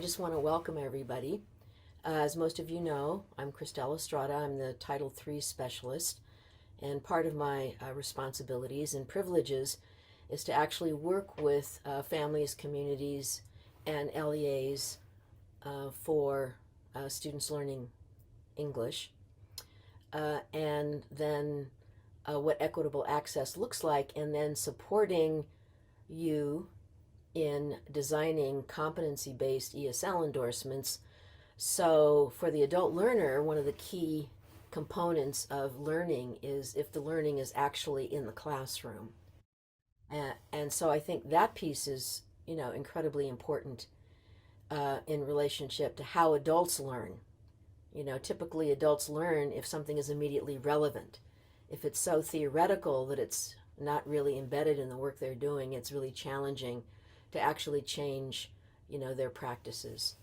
just want to welcome everybody. As most of you know, I'm Christelle Estrada. I'm the Title III specialist, and part of my responsibilities and privileges is to actually work with families, communities, and LEAs for students learning English, and then what equitable access looks like, and then supporting you in designing competency-based ESL endorsements. So for the adult learner, one of the key components of learning is if the learning is actually in the classroom. And so I think that piece is, incredibly important in relationship to how adults learn. Typically adults learn if something is immediately relevant. If it's so theoretical that it's not really embedded in the work they're doing, it's really challenging to actually change, their practices.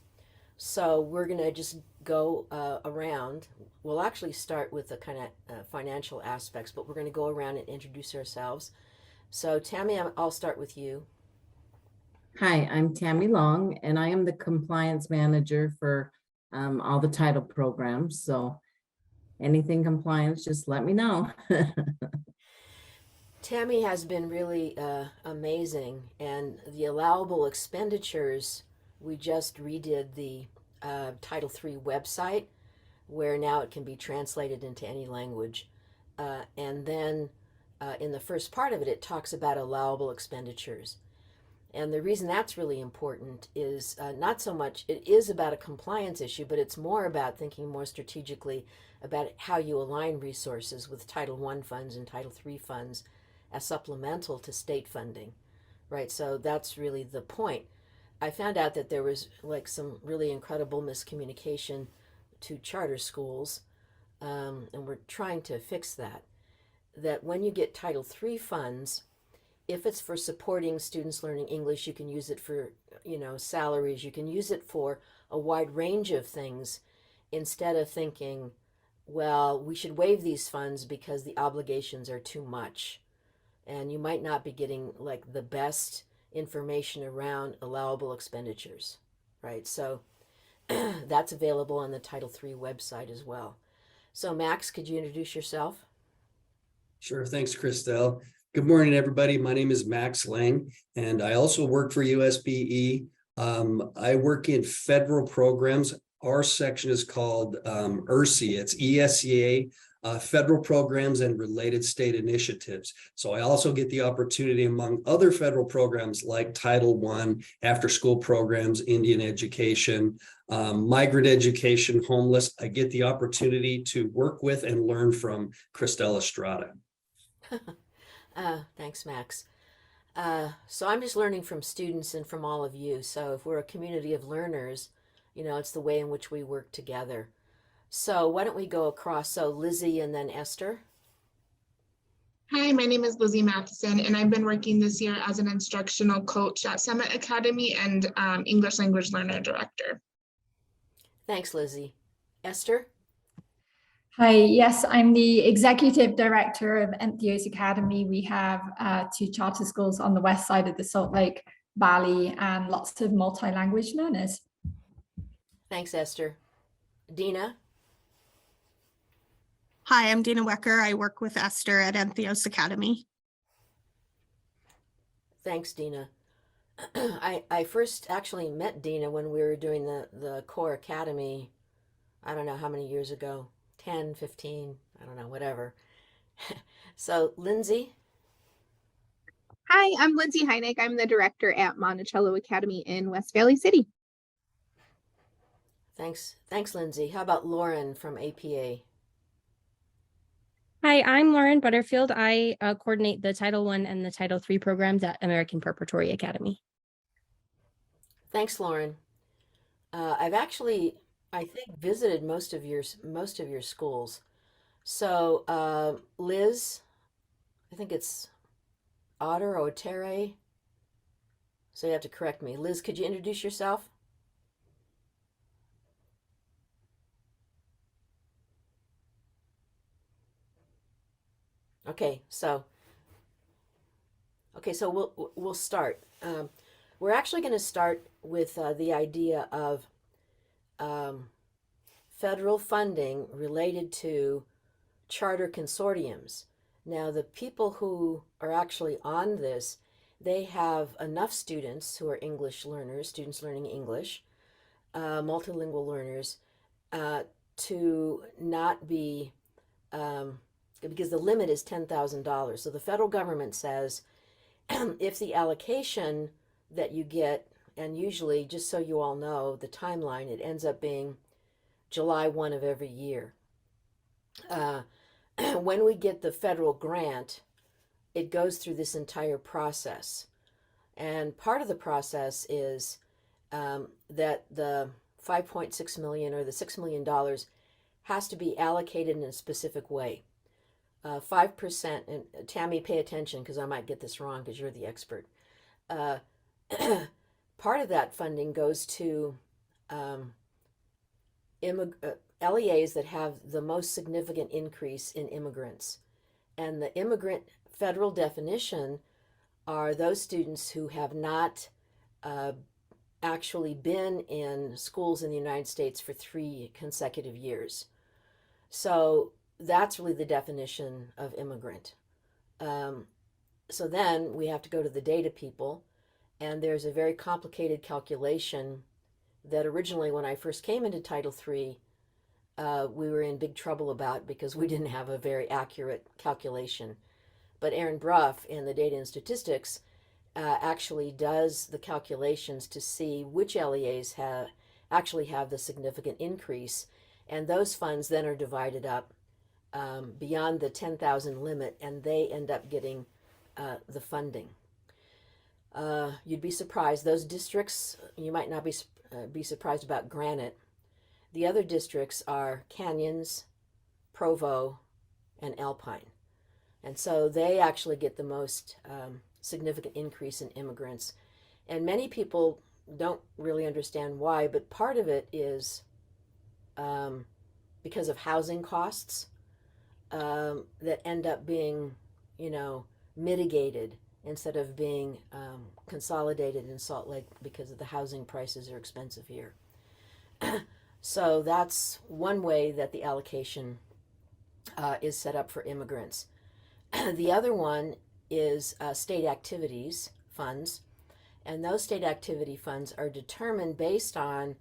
So we're going to just go around. We'll actually start with the kind of financial aspects, but we're going to go around and introduce ourselves. So Tammy, I'll start with you. Hi, I'm Tammy Long, and I am the compliance manager for all the title programs. So anything compliance, just let me know. Tammy has been really amazing, and the allowable expenditures, we just redid the Title III website, where now it can be translated into any language. And then in the first part of it, it talks about allowable expenditures. And the reason that's really important is not so much, it is about a compliance issue, but it's more about thinking more strategically about how you align resources with Title I funds and Title III funds as supplemental to state funding, right? So that's really the point. I found out that there was like some really incredible miscommunication to charter schools, and we're trying to fix that. That when you get Title III funds, if it's for supporting students learning English, you can use it for, salaries. You can use it for a wide range of things instead of thinking, well, we should waive these funds because the obligations are too much. And you might not be getting like the best information around allowable expenditures, right? So that's available on the Title III website as well. So Max, could you introduce yourself? Sure. Thanks, Christelle. Good morning, everybody. My name is Max Lang, and I also work for USBE. I work in federal programs. Our section is called ERSI. It's ESEA, Federal Programs and Related State Initiatives. So I also get the opportunity, among other federal programs like Title I, after-school programs, Indian education, migrant education, homeless. I get the opportunity to work with and learn from Christelle Estrada. Thanks, Max. So I'm just learning from students and from all of you. So if we're a community of learners, it's the way in which we work together. So why don't we go across? So Lizzie and then Esther. Hi, my name is Lizzie Matheson, and I've been working this year as an instructional coach at Summit Academy and English Language Learner Director. Thanks, Lizzie. Esther? Hi, yes, I'm the Executive Director of Entheos Academy. We have 2 charter schools on the west side of the Salt Lake Valley and lots of multi-language learners. Thanks, Esther. Dina? Hi, I'm Dina Wecker. I work with Esther at Entheos Academy. Thanks, Dina. I first actually met Dina when we were doing the core academy, I don't know how many years ago, 10, 15, I don't know, whatever. So Lindsey? Hi, I'm Lindsey Heinig. I'm the director at Monticello Academy in West Valley City. Thanks, Lindsey. How about Lauren from APA? Hi, I'm Lauren Butterfield. I coordinate the Title I and the Title III programs at American Preparatory Academy. Thanks, Lauren. I've actually, I think, visited most of your schools. So Liz, I think it's Otter or Terre. So you have to correct me. Liz, could you introduce yourself? Okay, so we'll start. We're actually going to start with the idea of federal funding related to charter consortiums. Now, the people who are actually on this, they have enough students who are English learners, students learning English, multilingual learners, to not be, because the limit is $10,000. So the federal government says if the allocation that you get, and usually, just so you all know, the timeline, it ends up being July 1 of every year. When we get the federal grant, it goes through this entire process. And part of the process is that the 5.6 million or the $6 million has to be allocated in a specific way. 5%, and Tammy, pay attention because I might get this wrong because you're the expert. Part of that funding goes to LEAs that have the most significant increase in immigrants. And the immigrant federal definition are those students who have not actually been in schools in the United States for 3 consecutive years. So that's really the definition of immigrant. So then we have to go to the data people, and there's a very complicated calculation that originally, when I first came into Title III, we were in big trouble about because we didn't have a very accurate calculation. But Aaron Bruff in the Data and Statistics actually does the calculations to see which LEAs actually have the significant increase, and those funds then are divided up beyond the 10,000 limit, and they end up getting the funding. You'd be surprised. Those districts, you might not be surprised about Granite. The other districts are Canyons, Provo, and Alpine. And so they actually get the most significant increase in immigrants. And many people don't really understand why, but part of it is because of housing costs that end up being, mitigated instead of being consolidated in Salt Lake because of the housing prices are expensive here. So that's one way that the allocation is set up for immigrants. The other one is state activities funds, and those state activity funds are determined based on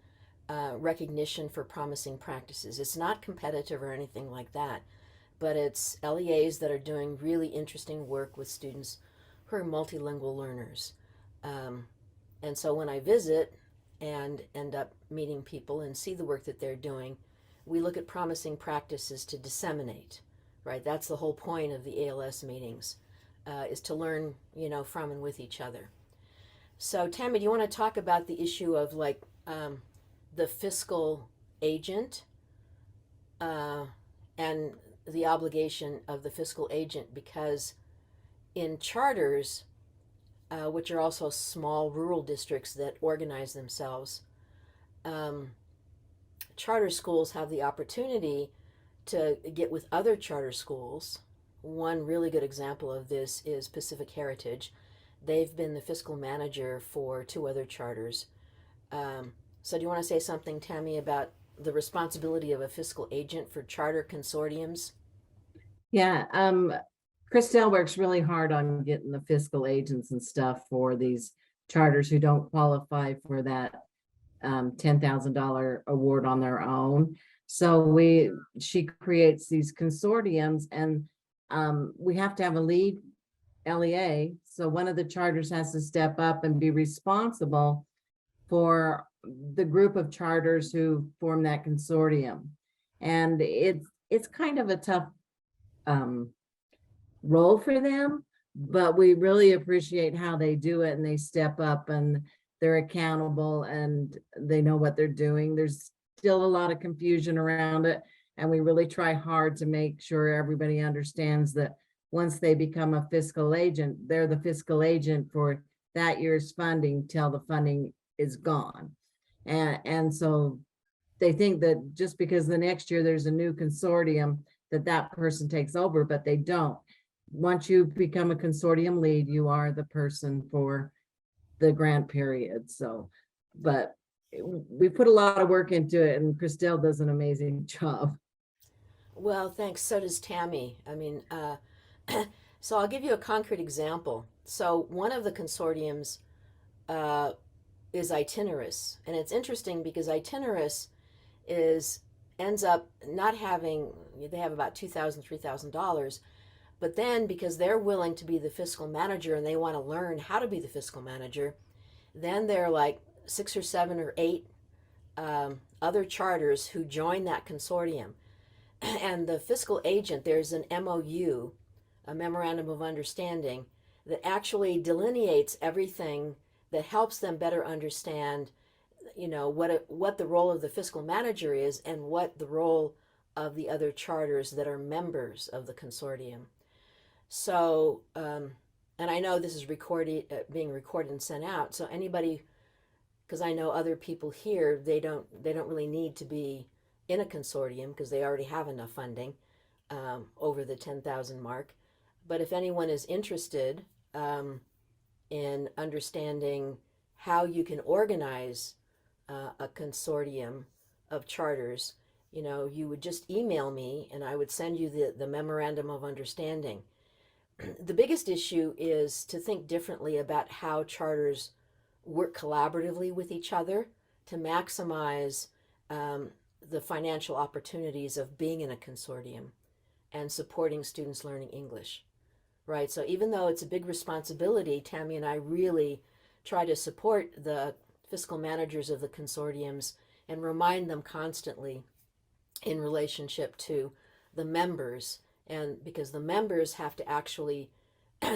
recognition for promising practices. It's not competitive or anything like that, but it's LEAs that are doing really interesting work with students who are multilingual learners. And so when I visit and end up meeting people and see the work that they're doing, we look at promising practices to disseminate, right? That's the whole point of the ALS meetings, is to learn, from and with each other. So Tammy, do you want to talk about the issue of the fiscal agent and the obligation of the fiscal agent? Because in charters, which are also small rural districts that organize themselves, charter schools have the opportunity to get with other charter schools. One really good example of this is Pacific Heritage. They've been the fiscal manager for 2 other charters. So do you want to say something, Tammy, about the responsibility of a fiscal agent for charter consortiums? Yeah, Christelle works really hard on getting the fiscal agents and stuff for these charters who don't qualify for that $10,000 award on their own. So she creates these consortiums, and we have to have a lead LEA. So one of the charters has to step up and be responsible for the group of charters who form that consortium. And it's kind of a tough role for them, but we really appreciate how they do it, and they step up and they're accountable and they know what they're doing. There's still a lot of confusion around it, and we really try hard to make sure everybody understands that once they become a fiscal agent, they're the fiscal agent for that year's funding till the funding is gone. And so they think that just because the next year there's a new consortium that person takes over, but they don't. Once you become a consortium lead, you are the person for the grant period. So but we put a lot of work into it, and Christelle does an amazing job. Well, thanks. So does Tammy. I mean, so I'll give you a concrete example. So one of the consortiums uh, is Itinerus, and it's interesting because Itinerus ends up not having, they have about $2,000, $3,000, but then because they're willing to be the fiscal manager and they want to learn how to be the fiscal manager, then there are like 6 or 7 or 8 other charters who join that consortium. And the fiscal agent, there's an MOU, a memorandum of understanding, that actually delineates everything that helps them better understand, what the role of the fiscal manager is and what the role of the other charters that are members of the consortium. So, and I know this is being recorded and sent out. So anybody, because I know other people here, they don't really need to be in a consortium because they already have enough funding over the 10,000 mark. But if anyone is interested in understanding how you can organize a consortium of charters, you would just email me and I would send you the memorandum of understanding. The biggest issue is to think differently about how charters work collaboratively with each other to maximize the financial opportunities of being in a consortium and supporting students learning English, right? So even though it's a big responsibility, Tammy and I really try to support the fiscal managers of the consortiums and remind them constantly in relationship to the members. And because the members have to actually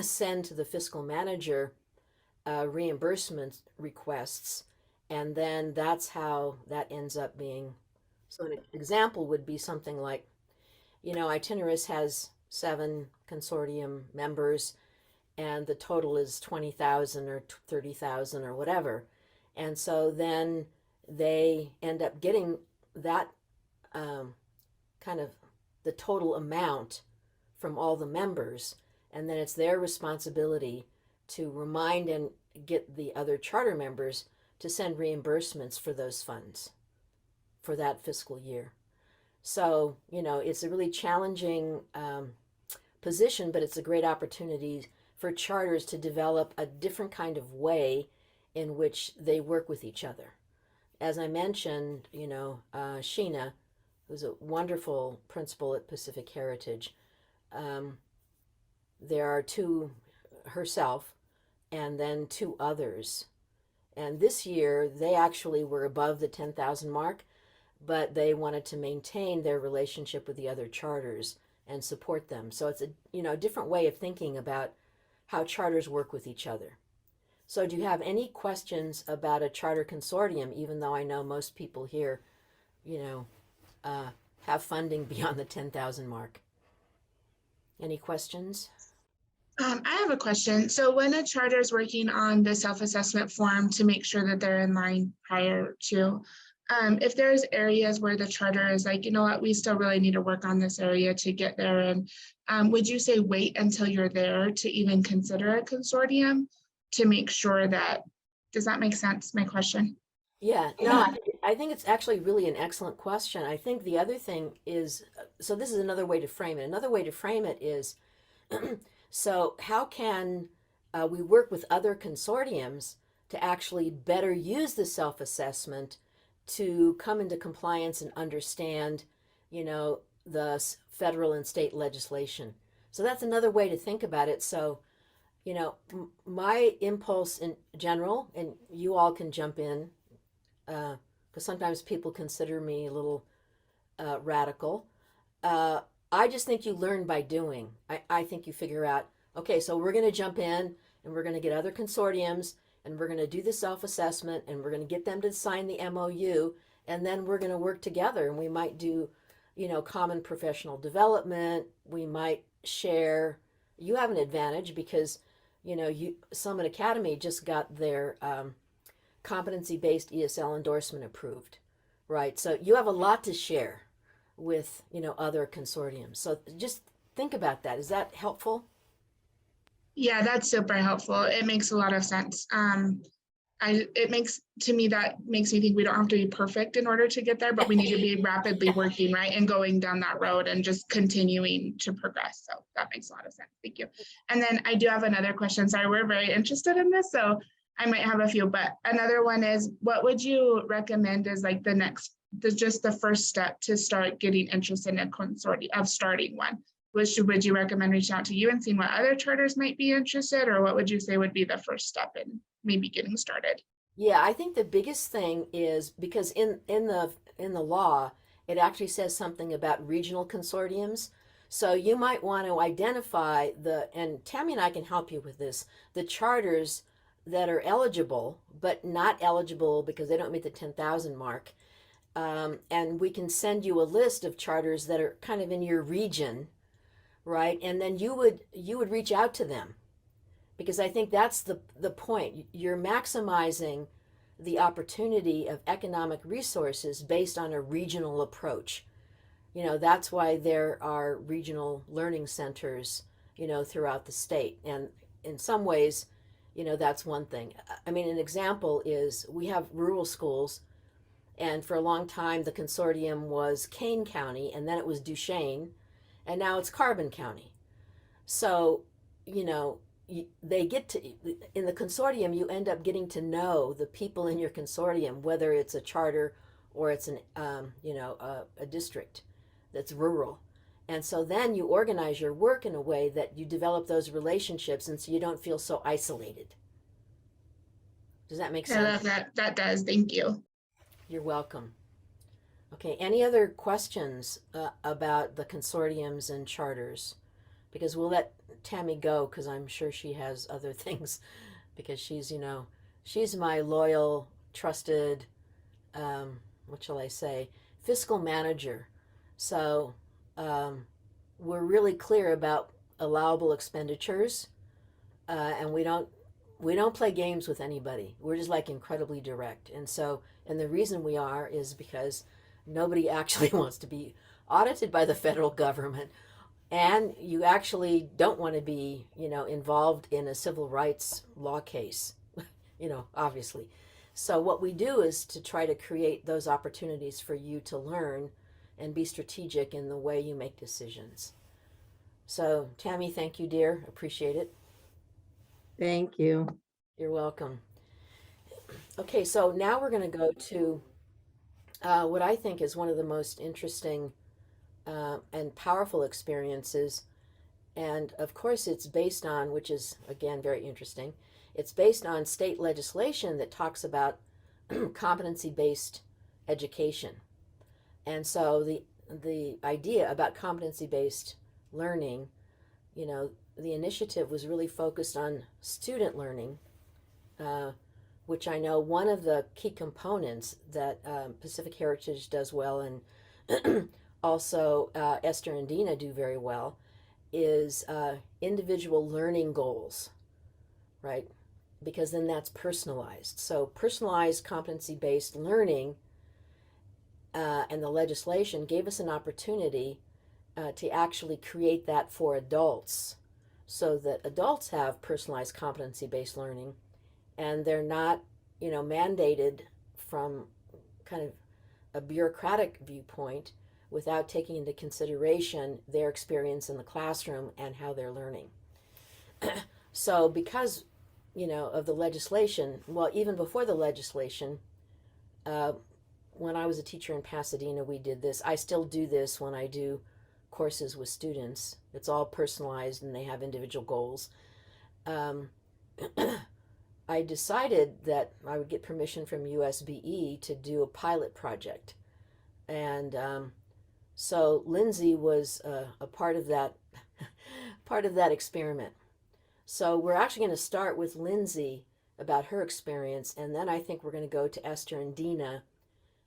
send to the fiscal manager reimbursement requests, and then that's how that ends up being. So an example would be something like, Itinerus has 7 consortium members, and the total is 20,000 or 30,000 or whatever. And so then they end up getting that kind of the total amount from all the members, and then it's their responsibility to remind and get the other charter members to send reimbursements for those funds for that fiscal year. So, it's a really challenging position, but it's a great opportunity for charters to develop a different kind of way in which they work with each other. As I mentioned, Sheena, who's a wonderful principal at Pacific Heritage, there are 2, herself, and then 2 others. And this year, they actually were above the 10,000 mark, but they wanted to maintain their relationship with the other charters and support them. So it's a different way of thinking about how charters work with each other. So do you have any questions about a charter consortium, even though I know most people here, have funding beyond the 10,000 mark? Any questions? I have a question. So when a charter is working on the self-assessment form to make sure that they're in line prior to, if there's areas where the charter is like, we still really need to work on this area to get there. And would you say wait until you're there to even consider a consortium to make sure that, does that make sense, my question? Yeah, no, I think it's actually really an excellent question. I think the other thing is, so this is another way to frame it. Another way to frame it is, so how can we work with other consortiums to actually better use the self-assessment to come into compliance and understand, the federal and state legislation? So that's another way to think about it. So, my impulse in general, and you all can jump in, because sometimes people consider me a little radical. I just think you learn by doing. I think you figure out, okay, so we're going to jump in and we're going to get other consortiums and we're going to do the self-assessment and we're going to get them to sign the MOU, and then we're going to work together, and we might do, common professional development. We might share. You have an advantage because, Summit Academy just got their competency-based ESL endorsement approved, right? So you have a lot to share with, other consortiums. So just think about that. Is that helpful? Yeah, that's super helpful. It makes a lot of sense. it makes me think we don't have to be perfect in order to get there, but we need to be rapidly working, right? And going down that road and just continuing to progress. So that makes a lot of sense. Thank you. And then I do have another question. Sorry, we're very interested in this, so I might have a few, but another one is, what would you recommend is like just the first step to start getting interested in a consortium of starting one? Would you recommend reaching out to you and seeing what other charters might be interested, or what would you say would be the first step in maybe getting started? Yeah, I think the biggest thing is because in the law, it actually says something about regional consortiums. So you might want to identify and Tammy and I can help you with this, the charters that are eligible, but not eligible because they don't meet the 10,000 mark. And we can send you a list of charters that are kind of in your region, right? And then you would reach out to them, because I think that's the point. You're maximizing the opportunity of economic resources based on a regional approach. That's why there are regional learning centers, throughout the state. And in some ways, that's one thing. I mean, an example is we have rural schools, and for a long time the consortium was Kane County, and then it was Duchesne, and now it's Carbon County. So, they get to, in the consortium, you end up getting to know the people in your consortium, whether it's a charter or it's a district that's rural. And so then you organize your work in a way that you develop those relationships, and so you don't feel so isolated. Does that make sense? Yeah, that does. Thank you. You're welcome. Okay, any other questions about the consortiums and charters? Because we'll let Tammy go, because I'm sure she has other things, because she's my loyal, trusted, what shall I say, fiscal manager. So we're really clear about allowable expenditures, and we don't play games with anybody. We're just like incredibly direct. And the reason we are is because nobody actually wants to be audited by the federal government, and you actually don't want to be, involved in a civil rights law case, obviously. So what we do is to try to create those opportunities for you to learn and be strategic in the way you make decisions. So Tammy, thank you, dear. Appreciate it. Thank you. You're welcome. Okay, so now we're going to go to what I think is one of the most interesting and powerful experiences. And of course, it's based on, which is again very interesting, it's based on state legislation that talks about competency-based education. And so the idea about competency-based learning, the initiative was really focused on student learning, which I know one of the key components that Pacific Heritage does well, and also Esther and Dina do very well, is individual learning goals, right? Because then that's personalized. So personalized competency-based learning and the legislation gave us an opportunity to actually create that for adults, so that adults have personalized competency-based learning, and they're not, mandated from kind of a bureaucratic viewpoint without taking into consideration their experience in the classroom and how they're learning. So because, of the legislation, well, even before the legislation, when I was a teacher in Pasadena, we did this. I still do this when I do courses with students. It's all personalized and they have individual goals. I decided that I would get permission from USBE to do a pilot project. And so Lindsey was a part of that experiment. So we're actually going to start with Lindsey about her experience, and then I think we're going to go to Esther and Dina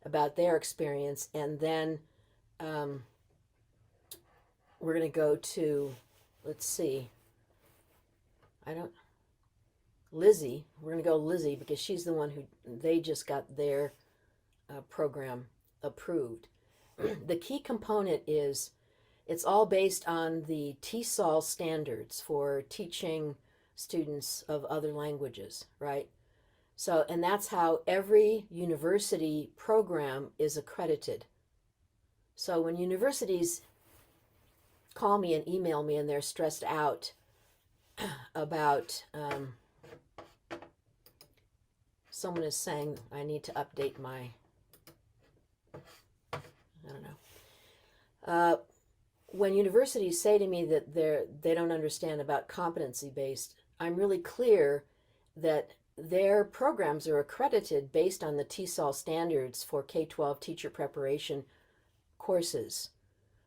about their experience, and then we're going to go to, let's see, Lizzie. We're going to go Lizzie because she's the one who, they just got their program approved. The key component is it's all based on the TESOL standards for teaching students of other languages, right? So, and that's how every university program is accredited. So when universities call me and email me and they're stressed out about, someone is saying I need to update my, I don't know. When universities say to me that they don't understand about competency-based, I'm really clear that their programs are accredited based on the TESOL standards for K-12 teacher preparation courses.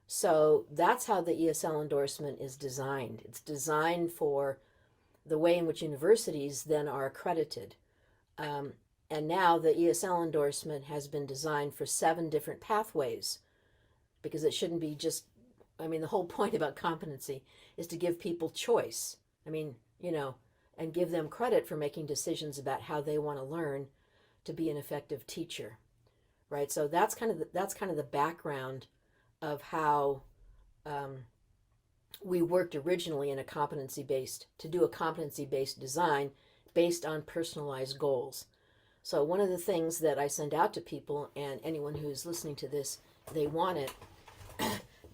So that's how the ESL endorsement is designed. It's designed for the way in which universities then are accredited. And now the ESL endorsement has been designed for 7 different pathways, because it shouldn't be just, I mean, the whole point about competency is to give people choice. I mean, you know, and give them credit for making decisions about how they want to learn to be an effective teacher, right? So that's kind of the background of how we worked originally in a competency-based design based on personalized goals. So one of the things that I send out to people, and anyone who's listening to this, they want it,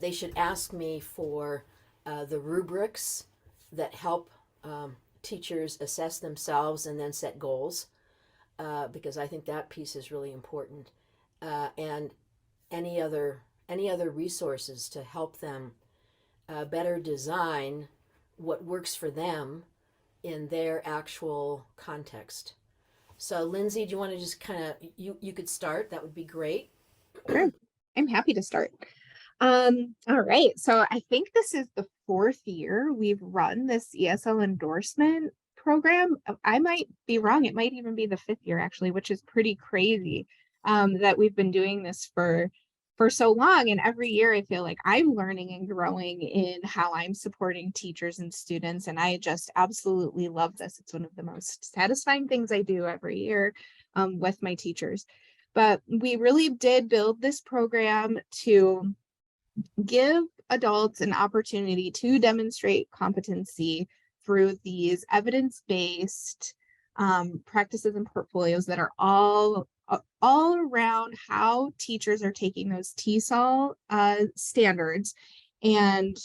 they should ask me for the rubrics that help teachers assess themselves and then set goals, because I think that piece is really important, and any other resources to help them better design what works for them in their actual context. So Lindsay, do you want to just kind of, you could start, that would be great. Sure. I'm happy to start. All right. So I think this is the 4th year we've run this ESL endorsement program. I might be wrong. It might even be the 5th year actually, which is pretty crazy, that we've been doing this for so long. And every year I feel like I'm learning and growing in how I'm supporting teachers and students. And I just absolutely love this. It's one of the most satisfying things I do every year with my teachers. But we really did build this program to give adults an opportunity to demonstrate competency through these evidence-based practices and portfolios that are all around how teachers are taking those TESOL standards and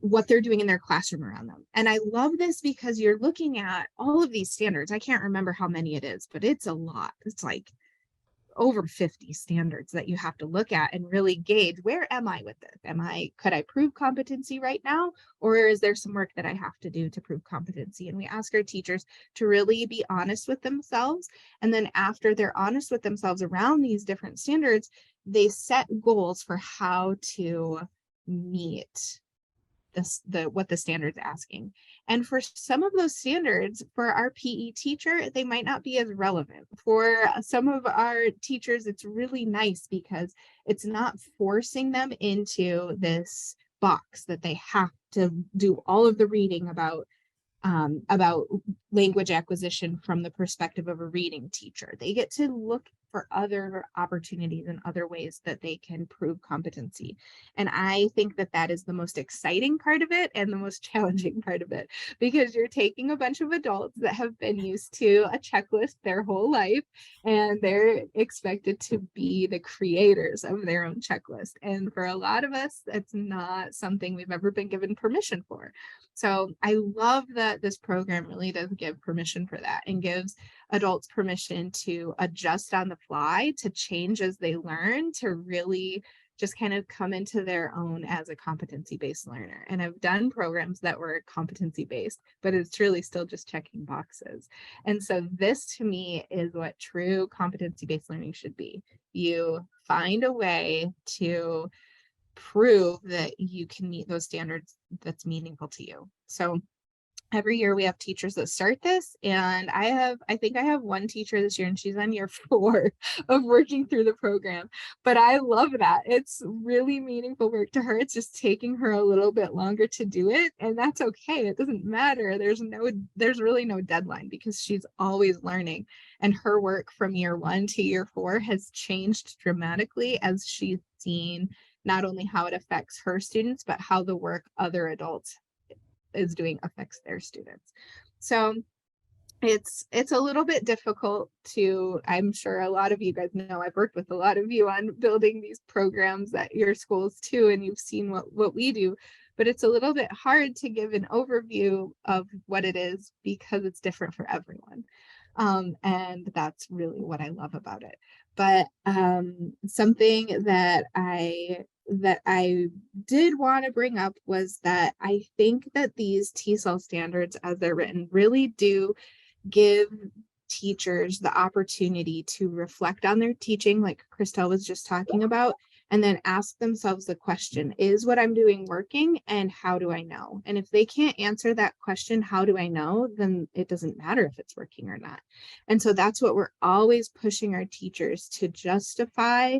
what they're doing in their classroom around them. And I love this because you're looking at all of these standards. I can't remember how many it is, but it's a lot. It's like over 50 standards that you have to look at and really gauge, where am I with this? Could I prove competency right now? Or is there some work that I have to do to prove competency? And we ask our teachers to really be honest with themselves. And then after they're honest with themselves around these different standards, they set goals for how to meet what the standard's asking. And for some of those standards, for our PE teacher, they might not be as relevant. For some of our teachers, it's really nice because it's not forcing them into this box that they have to do all of the reading about language acquisition from the perspective of a reading teacher. They get to look for other opportunities and other ways that they can prove competency. And I think that that is the most exciting part of it and the most challenging part of it, because you're taking a bunch of adults that have been used to a checklist their whole life, and they're expected to be the creators of their own checklist. And for a lot of us, that's not something we've ever been given permission for. So I love that this program really does give permission for that and gives adults permission to adjust on the fly, to change as they learn, to really just kind of come into their own as a competency-based learner. And I've done programs that were competency-based, but it's really still just checking boxes. And so this to me is what true competency-based learning should be. You find a way to prove that you can meet those standards that's meaningful to you. So every year we have teachers that start this, and I think I have one teacher this year, and she's on year 4 of working through the program. But I love that. It's really meaningful work to her. It's just taking her a little bit longer to do it, and that's okay. It doesn't matter. There's really no deadline, because she's always learning, and her work from year 1 to year 4 has changed dramatically as she's seen not only how it affects her students, but how the work other adults is doing affects their students. So it's a little bit difficult to, I'm sure a lot of you guys know, I've worked with a lot of you on building these programs at your schools too, and you've seen what we do, but it's a little bit hard to give an overview of what it is because it's different for everyone. And that's really what I love about it. But something that I did want to bring up was that I think that these TESOL standards as they're written really do give teachers the opportunity to reflect on their teaching, like Christelle was just talking about, and then ask themselves the question, is what I'm doing working, and how do I know? And if they can't answer that question, how do I know, then it doesn't matter if it's working or not. And so that's what we're always pushing our teachers to justify,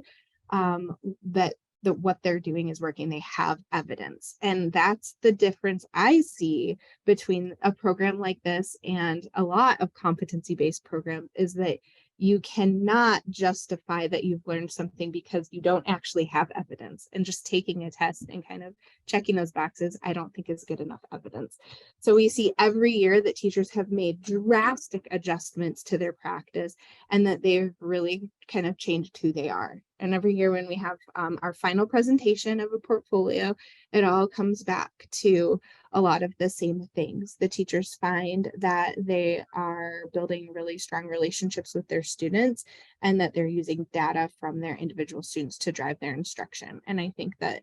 that what they're doing is working. They have evidence. And that's the difference I see between a program like this and a lot of competency-based programs, is that you cannot justify that you've learned something because you don't actually have evidence. And just taking a test and kind of checking those boxes, I don't think is good enough evidence. So we see every year that teachers have made drastic adjustments to their practice, and that they've really kind of changed who they are. And every year when we have our final presentation of a portfolio, it all comes back to a lot of the same things. The teachers find that they are building really strong relationships with their students, and that they're using data from their individual students to drive their instruction. And I think that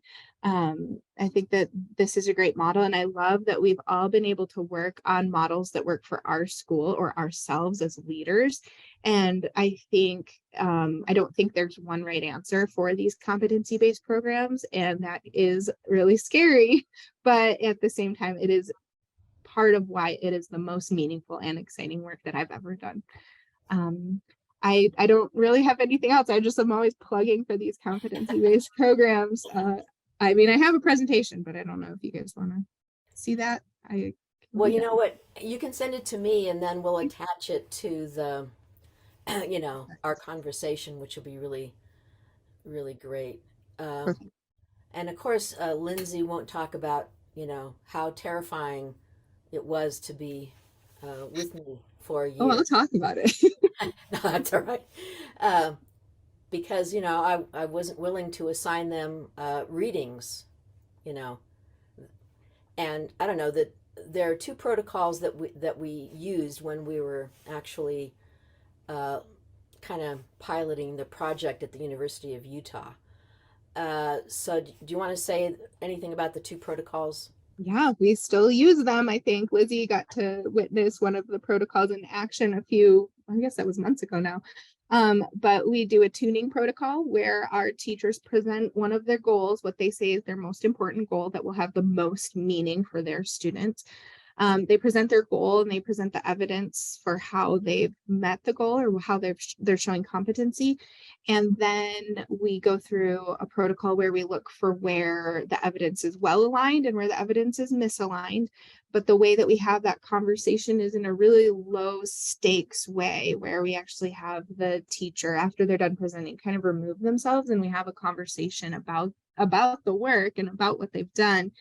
this is a great model, and I love that we've all been able to work on models that work for our school or ourselves as leaders. And I think I don't think there's one right answer for these competency-based programs, and that is really scary. But at the same time, it is part of why it is the most meaningful and exciting work that I've ever done. I don't really have anything else. I just am always plugging for these competency-based programs. I mean, I have a presentation, but I don't know if you guys want to see that. Well, you know what? You can send it to me, and then we'll attach it to the, our conversation, which will be really, really great. And of course, Lindsey won't talk about, how terrifying it was to be with me for a year. Oh, I'll talk about it. No, that's all right. Because, I wasn't willing to assign them readings, and I don't know that there are two protocols that we used when we were actually kind of piloting the project at the University of Utah. So do you want to say anything about the two protocols? Yeah, we still use them. I think Lizzie got to witness one of the protocols in action I guess that was months ago now. But we do a tuning protocol where our teachers present one of their goals, what they say is their most important goal that will have the most meaning for their students. They present their goal, and they present the evidence for how they've met the goal or how they're showing competency. And then we go through a protocol where we look for where the evidence is well aligned and where the evidence is misaligned. But the way that we have that conversation is in a really low stakes way, where we actually have the teacher, after they're done presenting, kind of remove themselves, and we have a conversation about the work and about what they've done,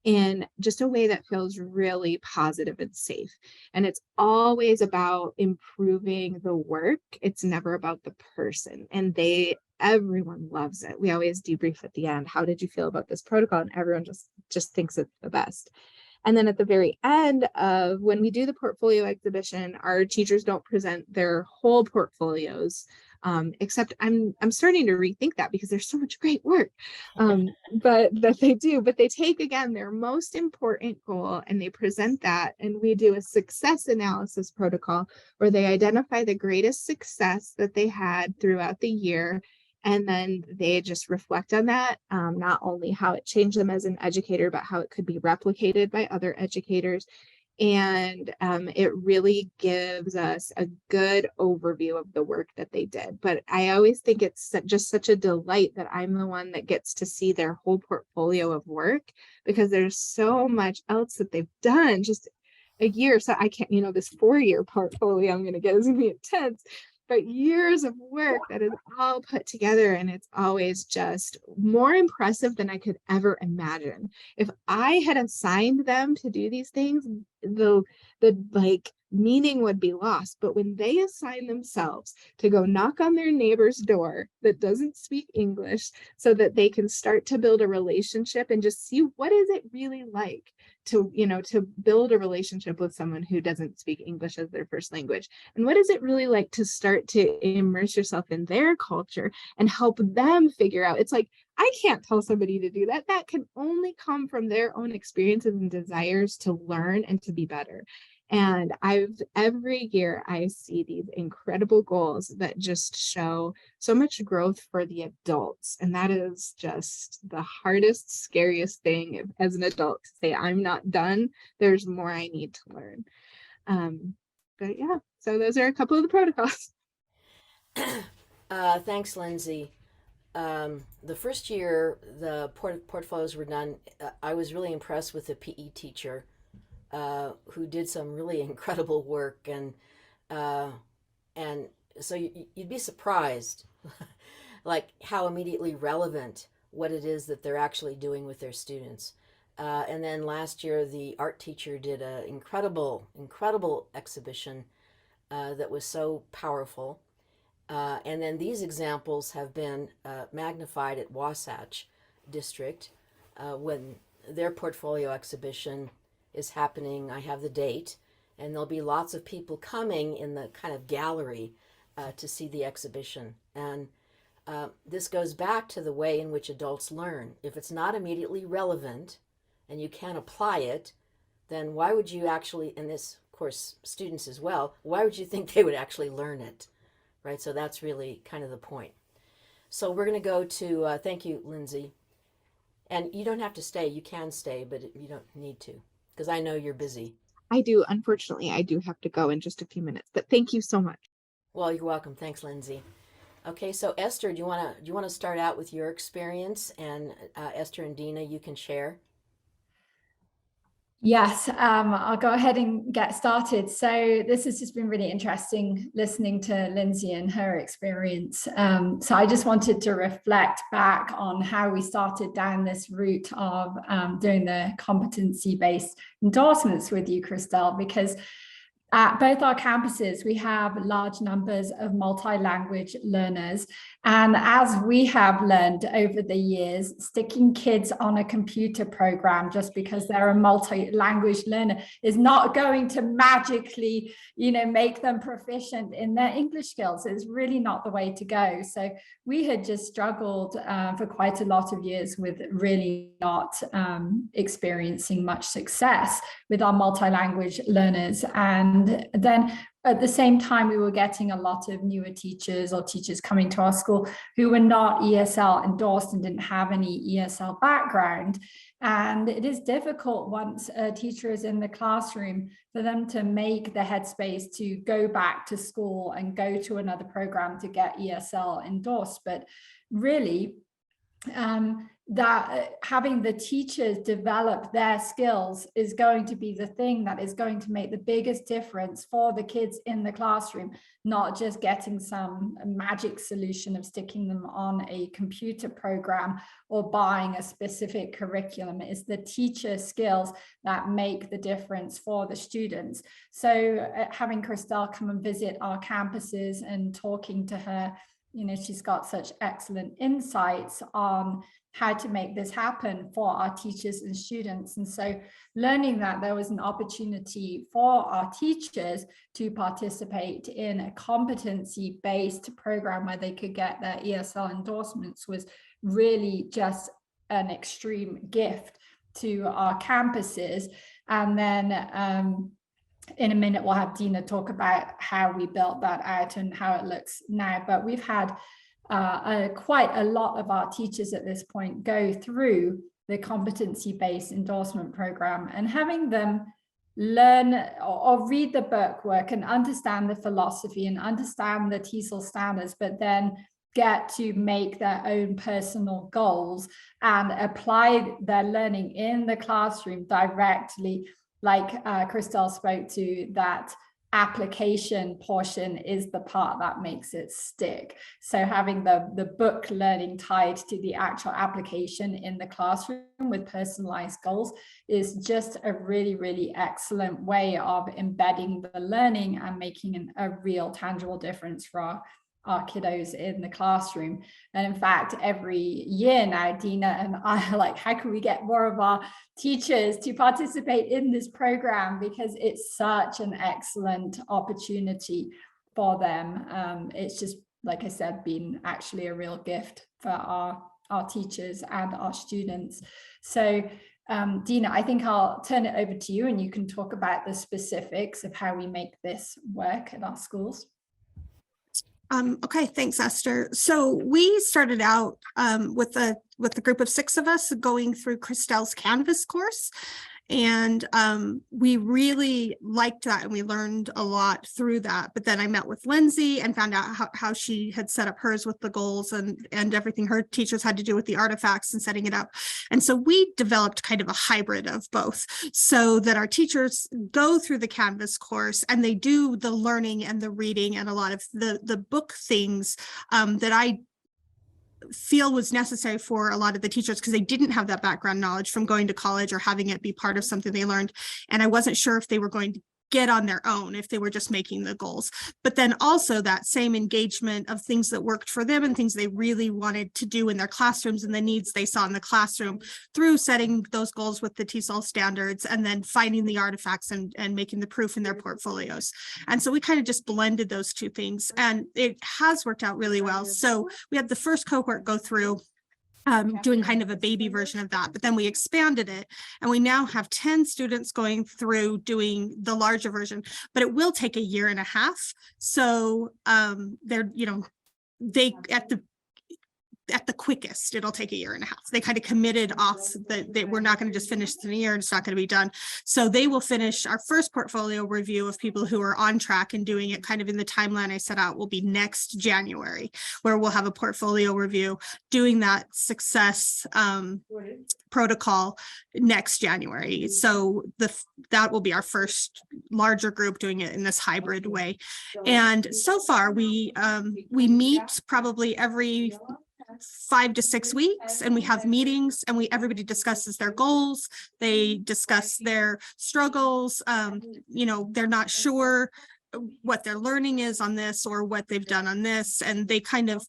in just a way that feels really positive and safe. And it's always about improving the work. It's never about the person. And everyone loves it. We always debrief at the end. How did you feel about this protocol? And everyone just thinks it's the best. And then at the very end of when we do the portfolio exhibition, our teachers don't present their whole portfolios. Except I'm starting to rethink that, because there's so much great work, but they take again their most important goal and they present that, and we do a success analysis protocol where they identify the greatest success that they had throughout the year, and then they just reflect on that, not only how it changed them as an educator, but how it could be replicated by other educators. And it really gives us a good overview of the work that they did. But I always think it's just such a delight that I'm the one that gets to see their whole portfolio of work, because there's so much else that they've done just a year. So I can't, this 4-year portfolio I'm going to get is going to be intense. But years of work that is all put together, and it's always just more impressive than I could ever imagine. If I had assigned them to do these things, the meaning would be lost. But when they assign themselves to go knock on their neighbor's door that doesn't speak English, so that they can start to build a relationship and just see what is it really like to, to build a relationship with someone who doesn't speak English as their first language. And what is it really like to start to immerse yourself in their culture and help them figure out? It's like, I can't tell somebody to do that. That can only come from their own experiences and desires to learn and to be better. And every year I see these incredible goals that just show so much growth for the adults. And that is just the hardest, scariest thing as an adult, to say, I'm not done. There's more I need to learn. But yeah, so those are a couple of the protocols. Thanks, Lindsay. The first year the portfolios were done, I was really impressed with the PE teacher who did some really incredible work, and so you'd be surprised like how immediately relevant what it is that they're actually doing with their students. And then last year the art teacher did an incredible exhibition that was so powerful. And then these examples have been magnified at Wasatch District when their portfolio exhibition is happening. I have the date, and there'll be lots of people coming in the kind of gallery to see the exhibition. And this goes back to the way in which adults learn. If it's not immediately relevant and you can't apply it, then why would you actually, and this, of course, students as well, why would you think they would actually learn it? Right? So that's really kind of the point. So we're going to go to, thank you, Lindsay. And you don't have to stay. You can stay, but you don't need to, because I know you're busy. I do. Unfortunately, I do have to go in just a few minutes, but thank you so much. Well, you're welcome. Thanks, Lindsay. Okay, so Esther, do you want to start out with your experience? And Esther and Dina, you can share. Yes, I'll go ahead and get started. So this has just been really interesting listening to Lindsay and her experience. So I just wanted to reflect back on how we started down this route of doing the competency-based endorsements with you, Christelle, because at both our campuses, we have large numbers of multi-language learners. And as we have learned over the years, sticking kids on a computer program just because they're a multi-language learner is not going to magically, make them proficient in their English skills. It's really not the way to go. So we had just struggled for quite a lot of years with really not experiencing much success with our multi-language learners. And then at the same time, we were getting a lot of newer teachers or teachers coming to our school who were not ESL endorsed and didn't have any ESL background. And it is difficult once a teacher is in the classroom for them to make the headspace to go back to school and go to another program to get ESL endorsed. But really, that having the teachers develop their skills is going to be the thing that is going to make the biggest difference for the kids in the classroom, not just getting some magic solution of sticking them on a computer program or buying a specific curriculum. It's the teacher skills that make the difference for the students. So having Christelle come and visit our campuses and talking to her, she's got such excellent insights on how to make this happen for our teachers and students. And so learning that there was an opportunity for our teachers to participate in a competency-based program where they could get their ESL endorsements was really just an extreme gift to our campuses. And then in a minute, we'll have Dina talk about how we built that out and how it looks now. But we've had quite a lot of our teachers at this point go through the competency-based endorsement program, and having them learn or read the bookwork and understand the philosophy and understand the TESOL standards, but then get to make their own personal goals and apply their learning in the classroom directly, like Christelle spoke to, that application portion is the part that makes it stick. So having the book learning tied to the actual application in the classroom with personalized goals is just a really, really excellent way of embedding the learning and making a real tangible difference for our kiddos in the classroom. And in fact, every year now, Dina and I are like, how can we get more of our teachers to participate in this program? Because it's such an excellent opportunity for them. It's just, like I said, been actually a real gift for our teachers and our students. So Dina, I think I'll turn it over to you and you can talk about the specifics of how we make this work at our schools. Okay, thanks, Esther. So we started out with a group of 6 of us going through Christelle's Canvas course. And we really liked that and we learned a lot through that. But then I met with Lindsey and found out how she had set up hers with the goals and everything her teachers had to do with the artifacts and setting it up. And so we developed kind of a hybrid of both so that our teachers go through the Canvas course and they do the learning and the reading and a lot of the book things that I feel was necessary for a lot of the teachers because they didn't have that background knowledge from going to college or having it be part of something they learned. And I wasn't sure if they were going to get on their own, if they were just making the goals. But then also that same engagement of things that worked for them and things they really wanted to do in their classrooms and the needs they saw in the classroom through setting those goals with the TESOL standards and then finding the artifacts and making the proof in their portfolios. And so we kind of just blended those two things and it has worked out really well. So we had the first cohort go through doing kind of a baby version of that, but then we expanded it and we now have 10 students going through doing the larger version, but it will take 1.5 years. So they're, they at the quickest, it'll take 1.5 years. They kind of committed off that we're not going to just finish in a year and it's not going to be done. So they will finish our first portfolio review of people who are on track and doing it kind of in the timeline I set out will be next January, where we'll have a portfolio review doing that success protocol next January. So that will be our first larger group doing it in this hybrid way. And so far we meet probably every 5 to 6 weeks and we have meetings and everybody discusses their goals. They discuss their struggles. They're not sure what their learning is on this or what they've done on this. And they kind of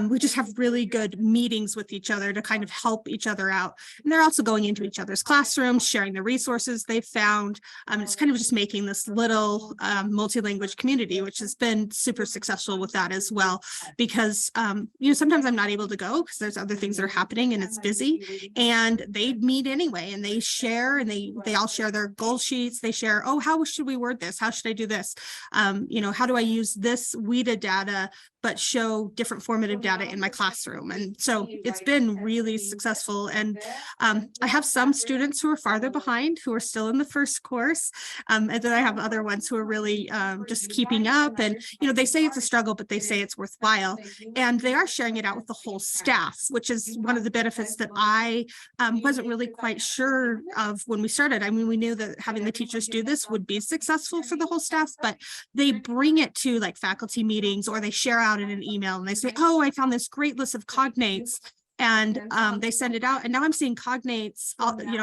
we just have really good meetings with each other to kind of help each other out. And they're also going into each other's classrooms, sharing the resources they've found. It's kind of just making this little multi-language community, which has been super successful with that as well. Because, sometimes I'm not able to go because there's other things that are happening and it's busy. And they meet anyway and they share and they all share their goal sheets. They share, oh, how should we word this? How should I do this? How do I use this WIDA data but show different formative data in my classroom? And so it's been really successful. And I have some students who are farther behind, who are still in the first course. And then I have other ones who are really just keeping up. And, they say it's a struggle, but they say it's worthwhile. And they are sharing it out with the whole staff, which is one of the benefits that I wasn't really quite sure of when we started. I mean, we knew that having the teachers do this would be successful for the whole staff, but they bring it to like faculty meetings or they share out in an email and they say, oh, I found this great list of cognates, and they send it out. And now I'm seeing cognates,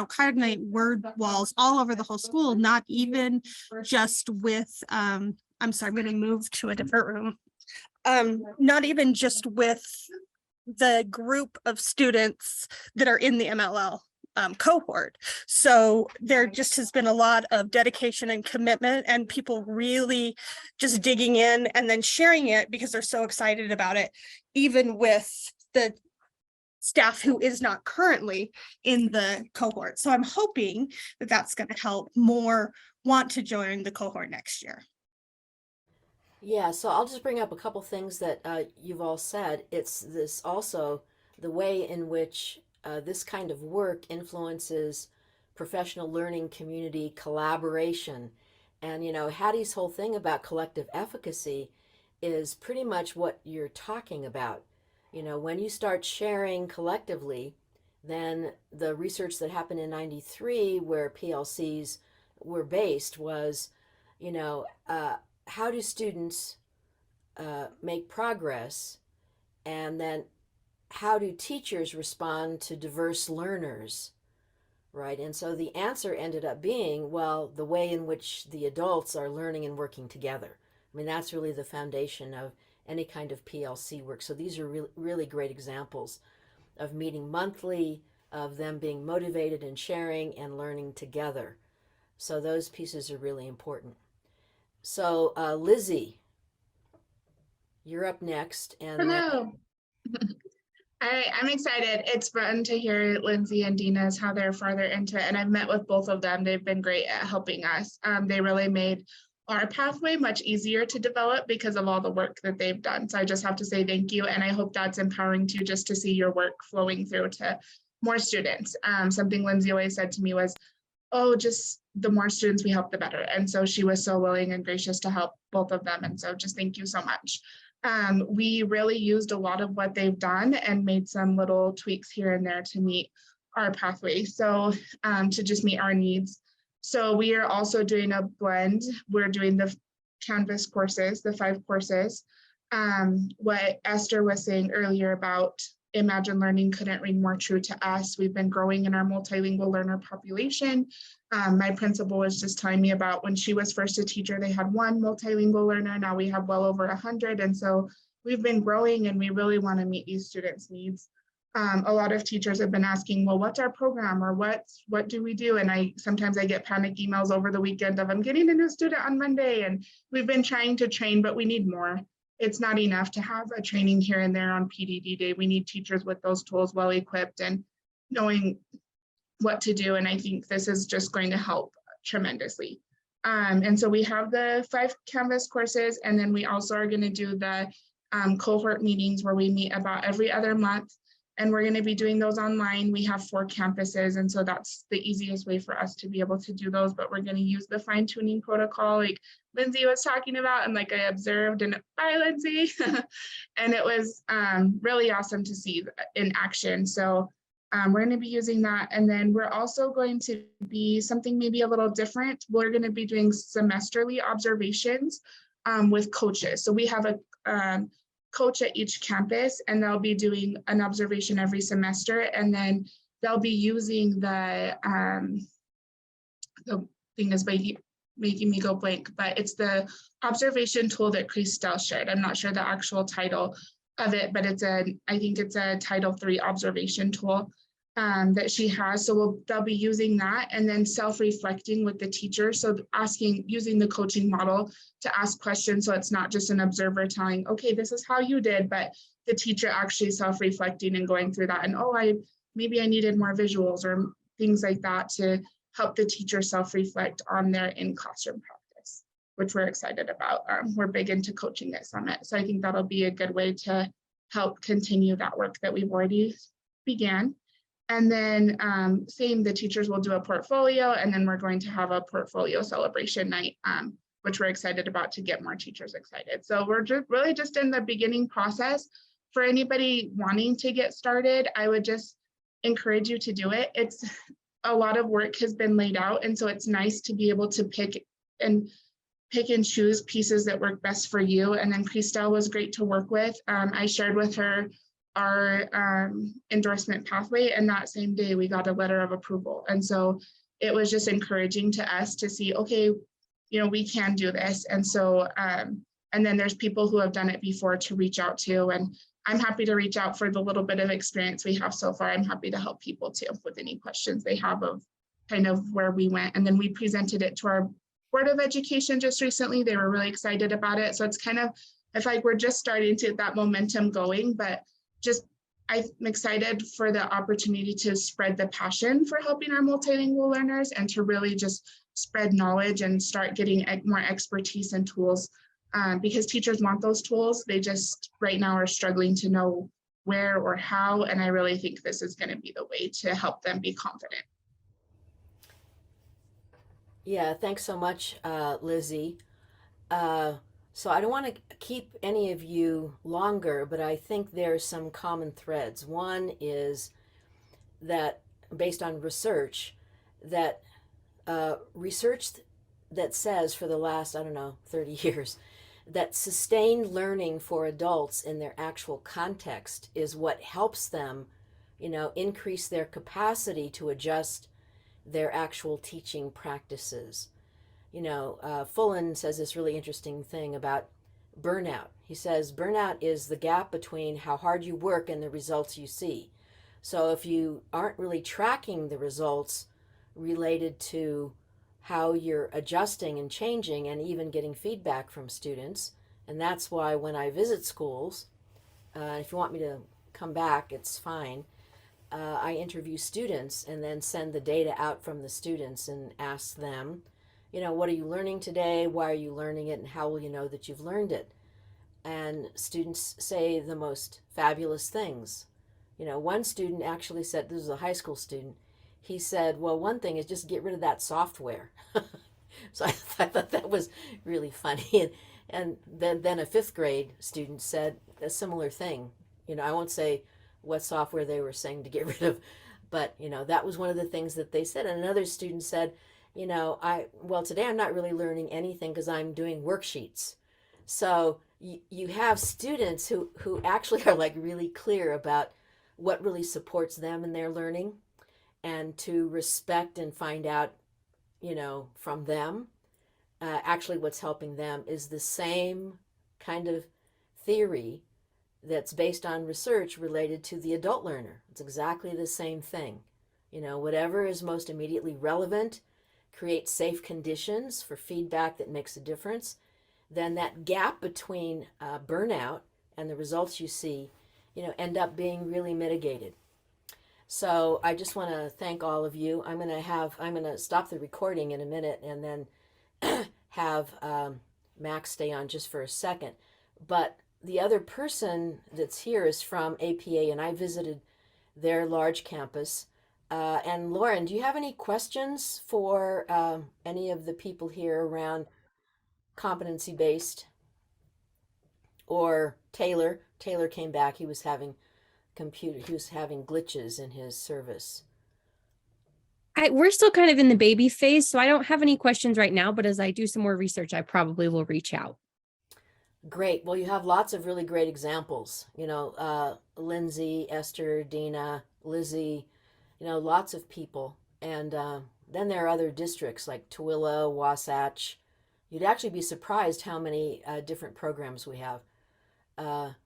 cognate word walls all over the whole school, not even just with, I'm sorry, I'm going to move to a different room. Not even just with the group of students that are in the MLL cohort. So there just has been a lot of dedication and commitment and people really just digging in and then sharing it because they're so excited about it, even with the staff who is not currently in the cohort. So I'm hoping that that's going to help more want to join the cohort next year. Yeah, so I'll just bring up a couple things that you've all said. It's this also the way in which this kind of work influences professional learning community collaboration. And, Hattie's whole thing about collective efficacy is pretty much what you're talking about. When you start sharing collectively, then the research that happened in '93 where PLCs were based was you know, how do students make progress, and then how do teachers respond to diverse learners, right? And so the answer ended up being, well, the way in which the adults are learning and working together. I mean, that's really the foundation of any kind of PLC work. So these are really, really great examples of meeting monthly, of them being motivated and sharing and learning together. So those pieces are really important. So Lizzie, you're up next. And Hello. All right, I'm excited. It's fun to hear Lindsey and Dina's how they're farther into it. And I've met with both of them. They've been great at helping us. They really made our pathway much easier to develop because of all the work that they've done. So I just have to say thank you. And I hope that's empowering too, just to see your work flowing through to more students. Something Lindsey always said to me was, oh, just the more students we help, the better. And so she was so willing and gracious to help both of them. And so just thank you so much. We really used a lot of what they've done and made some little tweaks here and there to meet our pathway. So to just meet our needs. So we are also doing a blend. We're doing the Canvas courses, the 5 courses. What Esther was saying earlier about Imagine Learning couldn't ring more true to us. We've been growing in our multilingual learner population. My principal was just telling me about when she was first a teacher, they had 1 multilingual learner. Now we have well over 100. And so we've been growing and we really want to meet these students' needs. A lot of teachers have been asking, well, what's our program, or what do we do? And sometimes I get panic emails over the weekend of, I'm getting a new student on Monday, and we've been trying to train, but we need more. It's not enough to have a training here and there on PDD day. We need teachers with those tools well equipped and knowing what to do. And I think this is just going to help tremendously. And so we have the 5 Canvas courses, and then we also are going to do the cohort meetings where we meet about every other month. And we're going to be doing those online. We have 4 campuses, and so that's the easiest way for us to be able to do those. But we're going to use the fine-tuning protocol like Lindsey was talking about, and like I observed, and bye, Lindsey. And it was really awesome to see in action. So we're going to be using that. And then we're also going to be something maybe a little different. We're going to be doing semesterly observations with coaches. So we have a coach at each campus, and they'll be doing an observation every semester, and then they'll be using the thing is making me go blank, but it's the observation tool that Christelle shared. I'm not sure the actual title of it, but I think it's a Title III observation tool that she has. So they'll be using that, and then self-reflecting with the teacher. So using the coaching model to ask questions. So it's not just an observer telling, okay, this is how you did, but the teacher actually self-reflecting and going through that. And maybe I needed more visuals or things like that to help the teacher self-reflect on their in-classroom practice, which we're excited about. We're big into coaching at Summit. So I think that'll be a good way to help continue that work that we've already began. And then the teachers will do a portfolio, and then we're going to have a portfolio celebration night, which we're excited about to get more teachers excited. So we're really just in the beginning process. For anybody wanting to get started, I would just encourage you to do it. It's a lot of work has been laid out, and so it's nice to be able to pick and choose pieces that work best for you. And then Christelle was great to work with. I shared with her our endorsement pathway, and that same day we got a letter of approval. And so it was just encouraging to us to see, okay, we can do this. And so and then there's people who have done it before to reach out to, and I'm happy to reach out for the little bit of experience we have so far. I'm happy to help people too with any questions they have of kind of where we went. And then we presented it to our Board of Education just recently. They were really excited about it. So it's kind of, I feel like we're just starting to get that momentum going, but I'm excited for the opportunity to spread the passion for helping our multilingual learners, and to really just spread knowledge and start getting more expertise and tools, because teachers want those tools. They just right now are struggling to know where or how, and I really think this is going to be the way to help them be confident. Yeah, thanks so much, Lizzie. So I don't want to keep any of you longer, but I think there's some common threads. One is that, based on research, that research that says for the last, I don't know, 30 years, that sustained learning for adults in their actual context is what helps them, increase their capacity to adjust their actual teaching practices. Fullen says this really interesting thing about burnout. He says burnout is the gap between how hard you work and the results you see. So if you aren't really tracking the results related to how you're adjusting and changing and even getting feedback from students, and that's why when I visit schools, if you want me to come back, it's fine. I interview students and then send the data out from the students and ask them, what are you learning today? Why are you learning it? And how will you know that you've learned it? And students say the most fabulous things. One student actually said, this was a high school student, he said, well, one thing is just get rid of that software. So I thought that was really funny. And then a fifth grade student said a similar thing. I won't say what software they were saying to get rid of, but that was one of the things that they said. And another student said, today I'm not really learning anything because I'm doing worksheets. So you have students who actually are like really clear about what really supports them in their learning, and to respect and find out, from them, actually what's helping them is the same kind of theory that's based on research related to the adult learner. It's exactly the same thing. Whatever is most immediately relevant, create safe conditions for feedback that makes a difference, then that gap between burnout and the results you see, end up being really mitigated. So I just want to thank all of you. I'm going to stop the recording in a minute and then have Max stay on just for a second. But the other person that's here is from APA, and I visited their large campus. And Lauren, do you have any questions for any of the people here around competency-based? Or Taylor? Taylor came back. He was having glitches in his service. We're still kind of in the baby phase, so I don't have any questions right now, but as I do some more research, I probably will reach out. Great. Well, you have lots of really great examples. Lindsey, Esther, Dina, Lizzie, lots of people. And then there are other districts like Tooele, Wasatch. You'd actually be surprised how many different programs we have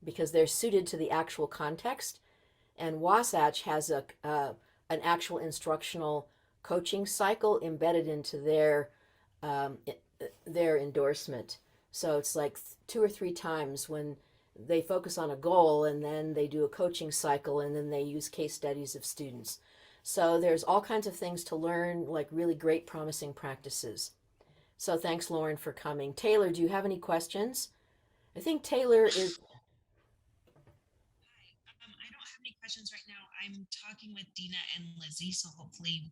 because they're suited to the actual context. And Wasatch has an actual instructional coaching cycle embedded into their endorsement. So it's like 2 or 3 times when they focus on a goal, and then they do a coaching cycle, and then they use case studies of students. So there's all kinds of things to learn, like really great, promising practices. So thanks, Lauren, for coming. Taylor, do you have any questions? I think Taylor is... I don't have any questions right now. I'm talking with Dina and Lizzie, so hopefully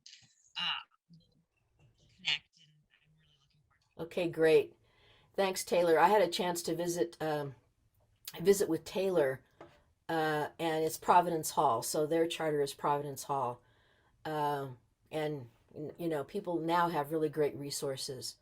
we'll connect, and I'm really looking forward to it. Okay, great. Thanks, Taylor. I had a chance to visit with Taylor, and it's Providence Hall. So their charter is Providence Hall. And, people now have really great resources.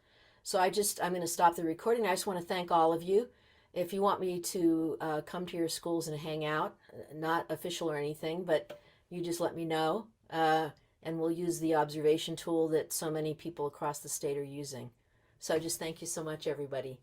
So I'm going to stop the recording. I just want to thank all of you. If you want me to come to your schools and hang out, not official or anything, but you just let me know, and we'll use the observation tool that so many people across the state are using. So just thank you so much, everybody.